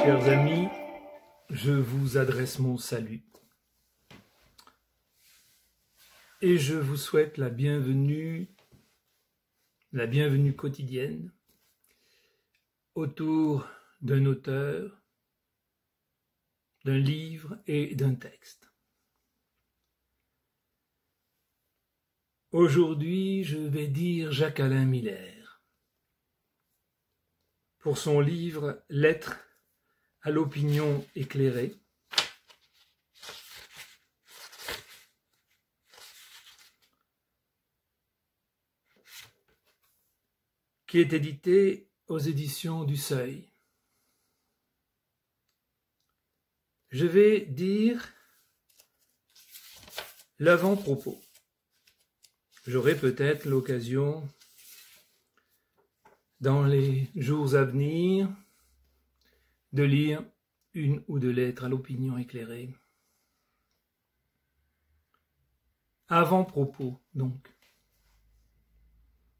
Chers amis, je vous adresse mon salut et je vous souhaite la bienvenue quotidienne autour d'un auteur, d'un livre et d'un texte. Aujourd'hui, je vais dire Jacques-Alain Miller pour son livre « Lettres à l'opinion éclairée » qui est édité aux éditions du Seuil. Je vais dire l'avant-propos. J'aurai peut-être l'occasion, dans les jours à venir, de lire une ou deux lettres à l'opinion éclairée. Avant-propos, donc,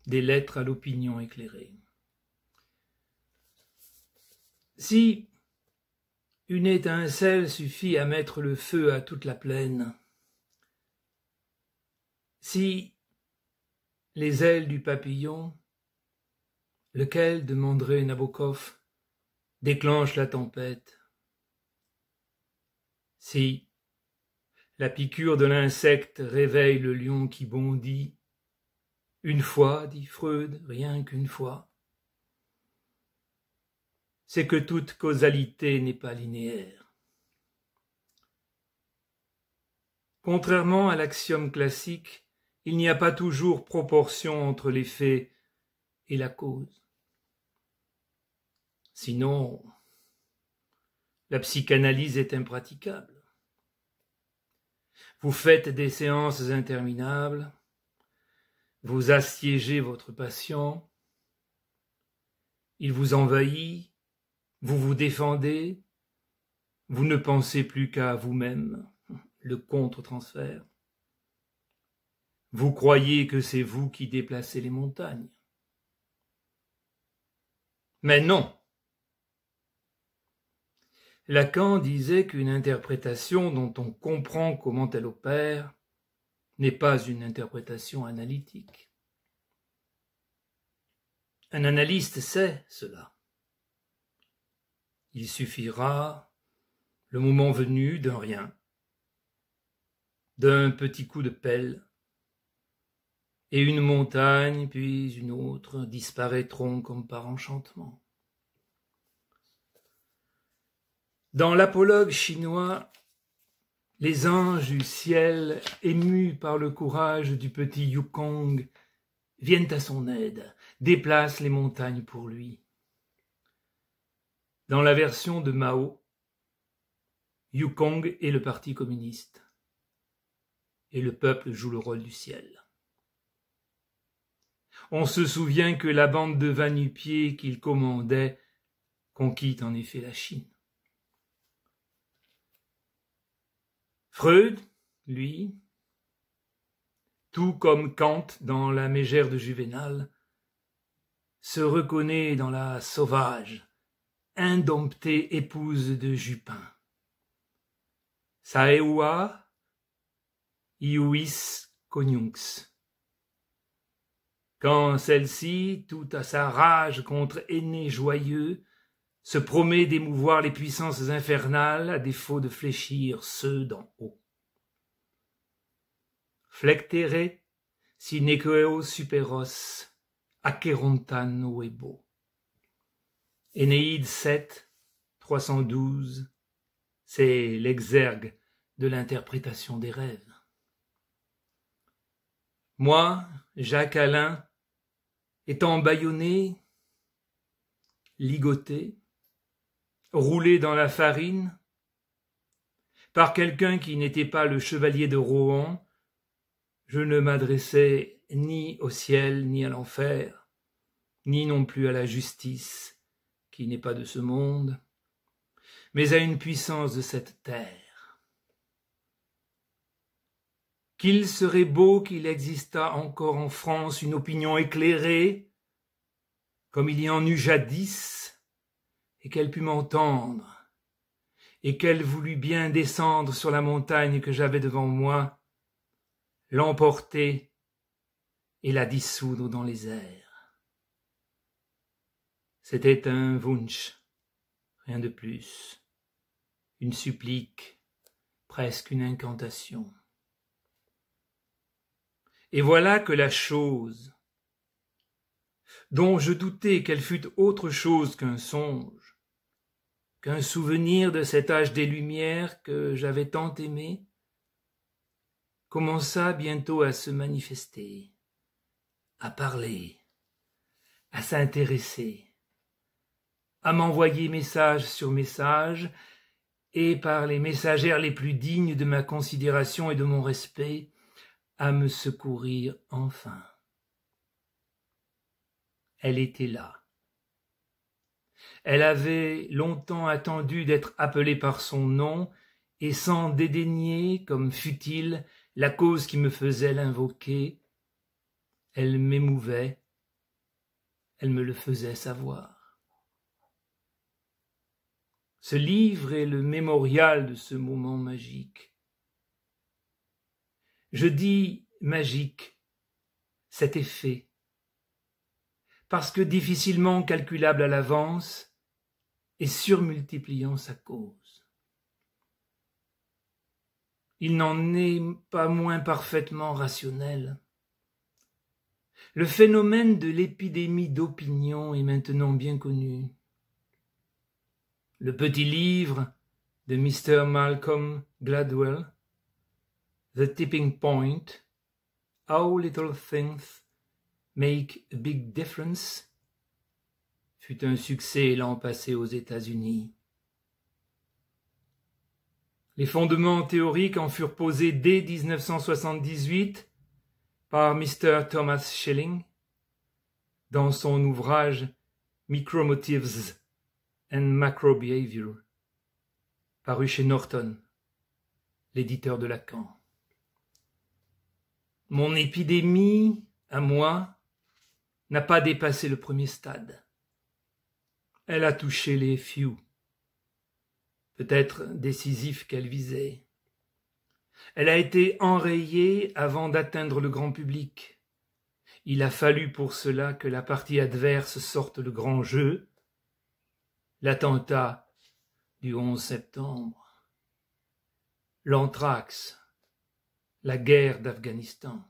des lettres à l'opinion éclairée. Si une étincelle suffit à mettre le feu à toute la plaine, si les ailes du papillon, lequel, demanderait Nabokov, déclenche la tempête, si la piqûre de l'insecte réveille le lion qui bondit, une fois, dit Freud, rien qu'une fois, c'est que toute causalité n'est pas linéaire. Contrairement à l'axiome classique, il n'y a pas toujours proportion entre les faits et la cause. Sinon, la psychanalyse est impraticable. Vous faites des séances interminables, vous assiégez votre patient, il vous envahit, vous vous défendez, vous ne pensez plus qu'à vous-même, le contre-transfert. Vous croyez que c'est vous qui déplacez les montagnes. Mais non! Lacan disait qu'une interprétation dont on comprend comment elle opère n'est pas une interprétation analytique. Un analyste sait cela. Il suffira, le moment venu, d'un rien, d'un petit coup de pelle, et une montagne, puis une autre, disparaîtront comme par enchantement. Dans l'apologue chinois, les anges du ciel, émus par le courage du petit Yukong, viennent à son aide, déplacent les montagnes pour lui. Dans la version de Mao, Yukong est le parti communiste, et le peuple joue le rôle du ciel. On se souvient que la bande de va-nu-pieds qu'il commandait conquit en effet la Chine. Freud, lui, tout comme Kant dans la mégère de Juvénal, se reconnaît dans la sauvage, indomptée épouse de Jupin. Saeua iuis coniunx. Quand celle-ci, tout à sa rage contre Énée joyeux, se promet d'émouvoir les puissances infernales à défaut de fléchir ceux d'en haut. Flectere sine superos acherontan nuebo. Énéide 7, 312, c'est l'exergue de l'interprétation des rêves. Moi, Jacques Alain, étant bâillonné, ligoté, roulé dans la farine, par quelqu'un qui n'était pas le chevalier de Rohan, je ne m'adressais ni au ciel ni à l'enfer, ni non plus à la justice, qui n'est pas de ce monde, mais à une puissance de cette terre. Qu'il serait beau qu'il existât encore en France une opinion éclairée, comme il y en eut jadis, et qu'elle pût m'entendre, et qu'elle voulût bien descendre sur la montagne que j'avais devant moi, l'emporter et la dissoudre dans les airs. C'était un wunsch, rien de plus, une supplique, presque une incantation. Et voilà que la chose, dont je doutais qu'elle fût autre chose qu'un songe, qu'un souvenir de cet âge des Lumières que j'avais tant aimé, commença bientôt à se manifester, à parler, à s'intéresser, à m'envoyer message sur message, et par les messagères les plus dignes de ma considération et de mon respect, à me secourir enfin. Elle était là. Elle avait longtemps attendu d'être appelée par son nom, et sans dédaigner, comme fut-il, la cause qui me faisait l'invoquer, elle m'émouvait, elle me le faisait savoir. Ce livre est le mémorial de ce moment magique. Je dis magique, cet effet, parce que difficilement calculable à l'avance et surmultipliant sa cause. Il n'en est pas moins parfaitement rationnel. Le phénomène de l'épidémie d'opinion est maintenant bien connu. Le petit livre de Mr. Malcolm Gladwell, The Tipping Point, How Little Things Make a Big Difference, fut un succès l'an passé aux États-Unis. Les fondements théoriques en furent posés dès 1978 par Mr. Thomas Schelling dans son ouvrage Micromotives and Macrobehavior, paru chez Norton, l'éditeur de Lacan. Mon épidémie, à moi, n'a pas dépassé le premier stade. Elle a touché les few, peut-être décisifs qu'elle visait. Elle a été enrayée avant d'atteindre le grand public. Il a fallu pour cela que la partie adverse sorte le grand jeu, l'attentat du 11 septembre, l'anthrax, la guerre d'Afghanistan.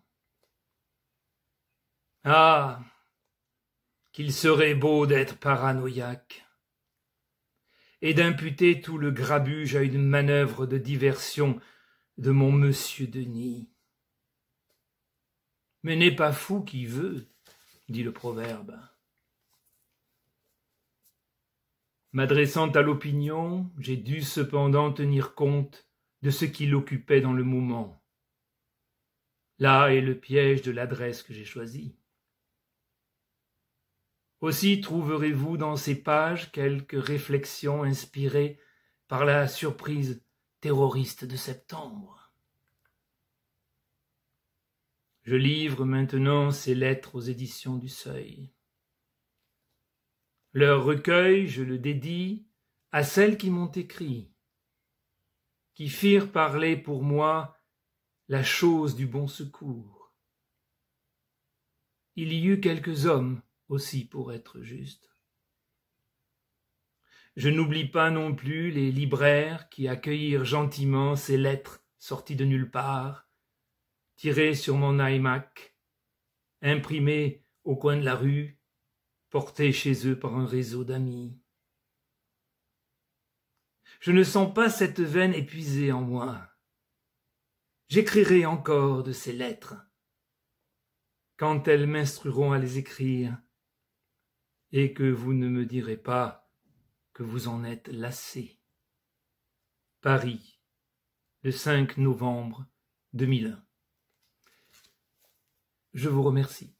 Ah, qu'il serait beau d'être paranoïaque et d'imputer tout le grabuge à une manœuvre de diversion de mon monsieur Denis. Mais n'est pas fou qui veut, dit le proverbe. M'adressant à l'opinion, j'ai dû cependant tenir compte de ce qui l'occupait dans le moment. Là est le piège de l'adresse que j'ai choisie. Aussi trouverez-vous dans ces pages quelques réflexions inspirées par la surprise terroriste de septembre. Je livre maintenant ces lettres aux éditions du Seuil. Leur recueil, je le dédie à celles qui m'ont écrit, qui firent parler pour moi la chose du bon secours. Il y eut quelques hommes aussi pour être juste. Je n'oublie pas non plus les libraires qui accueillirent gentiment ces lettres sorties de nulle part, tirées sur mon iMac, imprimées au coin de la rue, portées chez eux par un réseau d'amis. Je ne sens pas cette veine épuisée en moi. J'écrirai encore de ces lettres, quand elles m'instruiront à les écrire, et que vous ne me direz pas que vous en êtes lassé. Paris, le 5 novembre 2001. Je vous remercie.